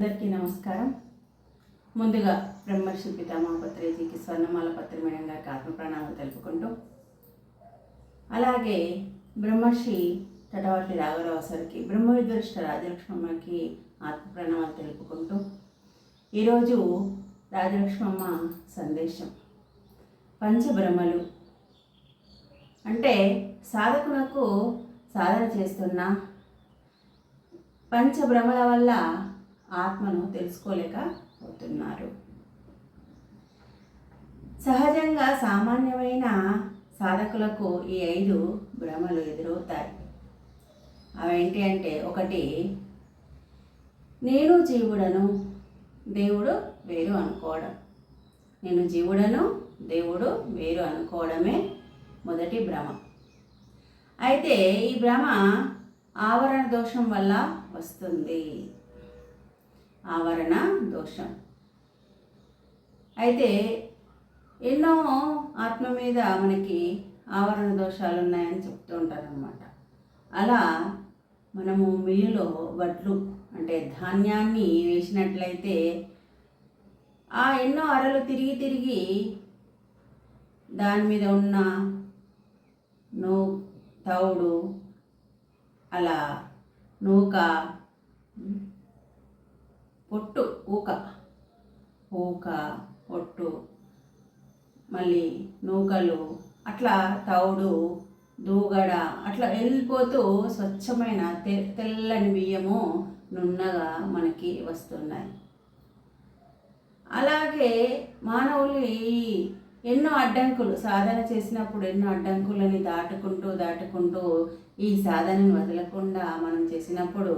అందరికీ నమస్కారం. ముందుగా బ్రహ్మర్షి పితామహ పత్రేజీకి స్వర్ణమాల పత్రి మేడం గారికి ఆత్మ ప్రణామాలు తెలుపుకుంటూ, అలాగే బ్రహ్మర్షి తటవర్తి రాఘవరావు సార్కి, బ్రహ్మవిద్వరిష్ట రాజలక్ష్మమ్మకి ఆత్మ ప్రణామాలు తెలుపుకుంటూ, ఈరోజు రాజలక్ష్మమ్మ సందేశం పంచబ్రహ్మలు అంటే సాధకులకు సాధన చేస్తున్న పంచబ్రహ్మల వల్ల ఆత్మను తెలుసుకోలేకపోతున్నారు. సహజంగా సామాన్యమైన సాధకులకు ఈ 5 భ్రమలు ఎదురవుతాయి. అవేంటి అంటే, ఒకటి, నేను జీవుడను, దేవుడు వేరు అనుకోవడం. నేను జీవుడను, దేవుడు వేరు అనుకోవడమే మొదటి భ్రమ. అయితే ఈ భ్రమ ఆవరణ దోషం వల్ల వస్తుంది. ఆవరణ దోషం. అయితే ఎన్నో ఆత్మ మీద మనకి ఆవరణ దోషాలు ఉన్నాయని చెప్తూ ఉంటారనమాట. అలా మనము మిల్లులో వడ్లు అంటే ధాన్యాన్ని వేసినట్లయితే ఆ ఎన్నో అరలు తిరిగి తిరిగి దాని మీద ఉన్న తౌడు, అలా నూక, పొట్టు, ఊక పొట్టు, మళ్ళీ నూకలు, అట్లా తౌడు, దూగడ, అట్లా వెళ్ళిపోతూ స్వచ్ఛమైన తెల్లని బియ్యము నున్నగా మనకి వస్తున్నాయి. అలాగే మానవులు ఎన్నో అడ్డంకులు సాధన చేసినప్పుడు ఎన్నో అడ్డంకులని దాటుకుంటూ ఈ సాధనను వదలకుండా మనం చేసినప్పుడు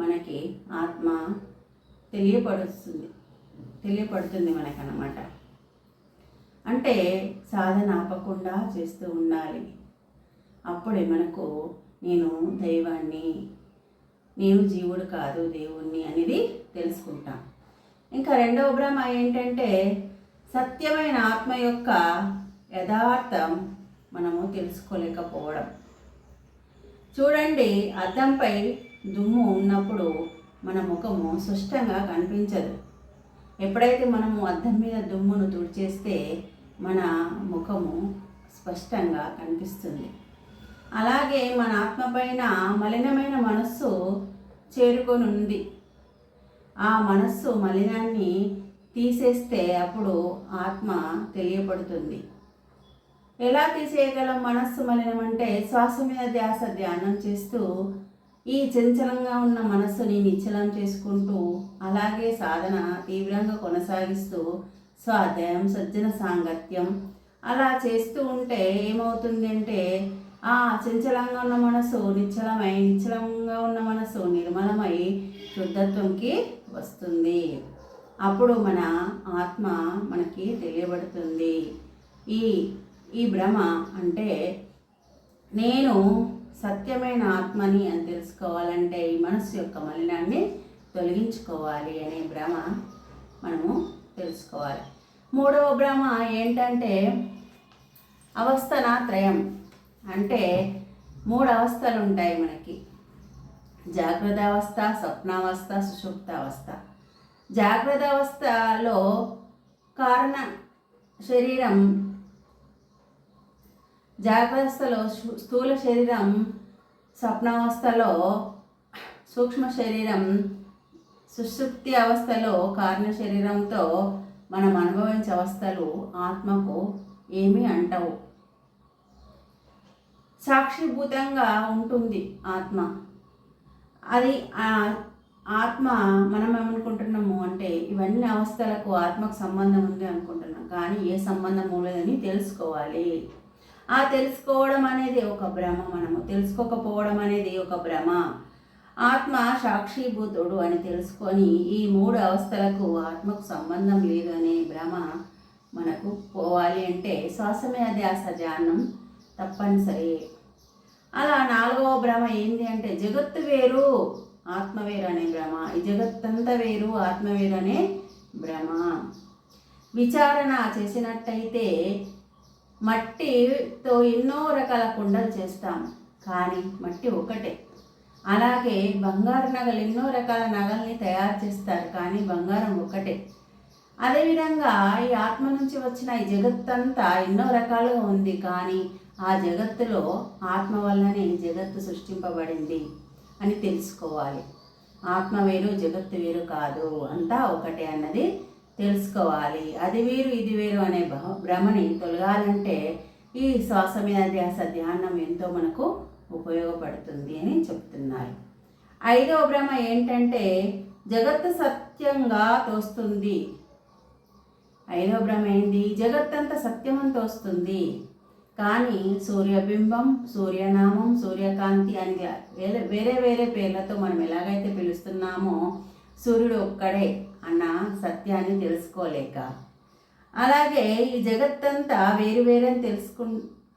మనకి ఆత్మ తెలియపడుతుంది మనకన్నమాట. అంటే సాధన ఆపకుండా చేస్తూ ఉండాలి. అప్పుడే మనకు నేను దైవాన్ని, నేను జీవుడు కాదు దేవుణ్ణి అనేది తెలుసుకుంటాం. ఇంకా రెండవ భ్రమ ఏంటంటే, సత్యమైన ఆత్మ యొక్క యథార్థం మనము తెలుసుకోలేకపోవడం. చూడండి, అద్దంపై దుమ్ము ఉన్నప్పుడు మన ముఖము స్పష్టంగా కనిపించదు. ఎప్పుడైతే మనము అద్దం మీద దుమ్మును తుడిచేస్తే మన ముఖము స్పష్టంగా కనిపిస్తుంది. అలాగే మన ఆత్మ పైన మలినమైన మనస్సు చేరుకొని ఉంది. ఆ మనస్సు మలినాన్ని తీసేస్తే అప్పుడు ఆత్మ తెలియబడుతుంది. ఎలా తీసేయగలం మనస్సు మలినం అంటే, శ్వాస మీద ధ్యాస ధ్యానం చేస్తూ ఈ చంచలంగా ఉన్న మనస్సుని నిశ్చలం చేసుకుంటూ, అలాగే సాధన తీవ్రంగా కొనసాగిస్తూ స్వాధ్యాయం, సజ్జన సాంగత్యం అలా చేస్తూ ఉంటే ఏమవుతుంది అంటే, ఆ చంచలంగా ఉన్న మనసు నిశ్చలంగా ఉన్న మనసు నిర్మలమై శుద్ధత్వంకి వస్తుంది. అప్పుడు మన ఆత్మ మనకి తెలియబడుతుంది. ఈ భ్రమ అంటే, నేను సత్యమైన ఆత్మని అని తెలుసుకోవాలంటే ఈ మనస్సు యొక్క మలినాన్ని తొలగించుకోవాలి అనే భ్రమ మనము తెలుసుకోవాలి. మూడవ భ్రమ ఏంటంటే, అవస్థన త్రయం. అంటే 3 అవస్థలు ఉంటాయి మనకి: జాగ్రత్త అవస్థ, స్వప్నావస్థ, సుషుప్తావస్థ. జాగ్రత్త అవస్థలో కారణ శరీరం, జాగ్రత్తలో స్థూల శరీరం, స్వప్నావస్థలో సూక్ష్మ శరీరం, సుషుప్తి అవస్థలో కారణ శరీరంతో మనం అనుభవించే అవస్థలు ఆత్మకు ఏమీ అంటవు. సాక్షిభూతంగా ఉంటుంది ఆత్మ. అది ఆత్మ మనం ఏమనుకుంటున్నాము అంటే, ఇవన్నీ అవస్థలకు ఆత్మకు సంబంధం ఉంది అనుకుంటున్నాం. కానీ ఏ సంబంధం లేదని తెలుసుకోవాలి. ఆ తెలుసుకోవడం అనేది ఒక భ్రమ. మనము తెలుసుకోకపోవడం అనేది ఒక భ్రమ. ఆత్మ సాక్షిభూతుడు అని తెలుసుకొని ఈ 3 అవస్థలకు ఆత్మకు సంబంధం లేదు అనే భ్రమ మనకు పోవాలి అంటే శ్వాస మీద ధ్యాస ధ్యానం తప్పనిసరి. అలా 4వ భ్రమ ఏంటి అంటే, జగత్తు వేరు ఆత్మ వేరు అనే భ్రమ. ఈ జగత్తంతా వేరు ఆత్మ వేరు అనే భ్రమ. విచారణ చేసినట్టయితే మట్టితో ఎన్నో రకాల కుండలు చేస్తాం, కానీ మట్టి ఒకటే. అలాగే బంగారు నగలు, ఎన్నో రకాల నగల్ని తయారు చేస్తారు, కానీ బంగారం ఒకటే. అదేవిధంగా ఈ ఆత్మ నుంచి వచ్చిన ఈ జగత్తంతా ఎన్నో రకాలుగా ఉంది, కానీ ఆ జగత్తులో ఆత్మ వల్లనే జగత్తు సృష్టింపబడింది అని తెలుసుకోవాలి. ఆత్మ వేరు, జగత్తు వేరు కాదు, అంతా ఒకటే అన్నది తెలుసుకోవాలి. అది వేరు ఇది వేరు అనే భ్రమని తొలగాలంటే ఈ శ్వాస మీద ధ్యాస ధ్యానం ఎంతో మనకు ఉపయోగపడుతుంది అని చెప్తున్నారు. 5వ భ్రమ ఏంటంటే జగత్తు సత్యంగా తోస్తుంది. 5వ భ్రమ ఏంది? జగత్తంతా సత్యమని తోస్తుంది, కానీ సూర్యబింబం, సూర్యనామం, సూర్యకాంతి అని వేరే వేరే పేర్లతో మనం ఎలాగైతే పిలుస్తున్నామో సూర్యుడు ఒక్కడే అన్న సత్యాన్ని తెలుసుకోలేక, అలాగే ఈ జగత్తంతా వేరు వేరని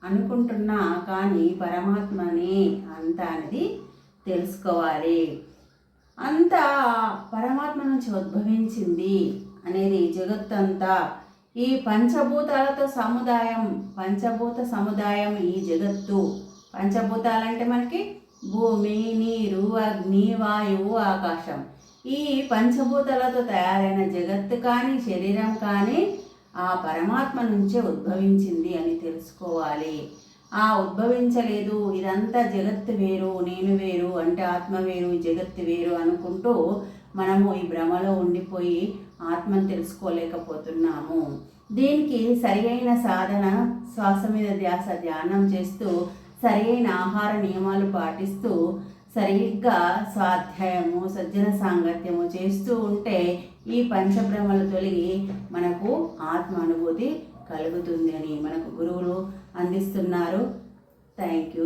అనుకుంటున్నా కానీ పరమాత్మనే అంతా అనేది తెలుసుకోవాలి. అంతా పరమాత్మ నుంచి ఉద్భవించింది అనేది జగత్తంతా. ఈ పంచభూతాలతో పంచభూత సముదాయం ఈ జగత్తు. పంచభూతాలంటే మనకి భూమి, నీరు, అగ్ని, వాయువు, ఆకాశం. ఈ పంచభూతాలతో తయారైన జగత్తు కానీ శరీరం కానీ ఆ పరమాత్మ నుంచే ఉద్భవించింది అని తెలుసుకోవాలి. ఉద్భవించలేదు, ఇదంతా జగత్తు వేరు, నేను వేరు, అంటే ఆత్మ వేరు, జగత్తు వేరు అనుకుంటూ మనము ఈ భ్రమలో ఉండిపోయి ఆత్మను తెలుసుకోలేకపోతున్నాము. దీనికి సరియైన సాధన శ్వాస మీద ధ్యాస ధ్యానం చేస్తూ సరియైన ఆహార నియమాలు పాటిస్తూ సరిగ్గా స్వాధ్యాయము, సజ్జన సాంగత్యము చేస్తూ ఉంటే ఈ పంచభ్రమలు తొలగి మనకు ఆత్మ అనుభూతి కలుగుతుంది అని మనకు గురువులు అందిస్తున్నారు. Thank you.